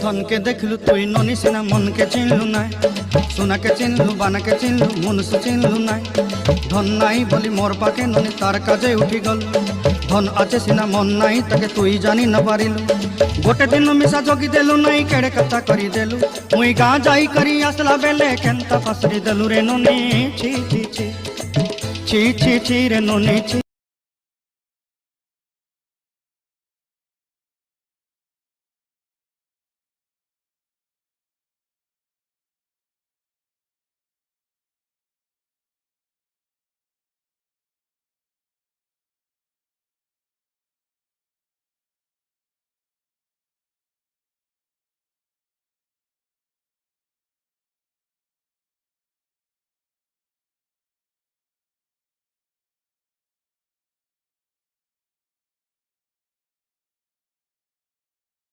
ধনকে দেখলু তুই ননি সিনা মনকে চিনলু নাই, সোনাকে চিনলু বানাকে চিনলু মনুষ্য চিনলু নাই। ধন নাই বলি মোর পাকে ননি তার কাজে উঠি গল, ধন আছে সিনা মন নাই তাকে তুই জানি না পারিলু। গোটে দিন মিশা জগি দেলু নাই কেড়ে কথা করি দেলু, মুই গাঁ যাই করি আসলা বেলে কেনতা ফাসরি দেলু রে ননি। ছি ছি ছি ছি ছি ছি রে ননি ছি।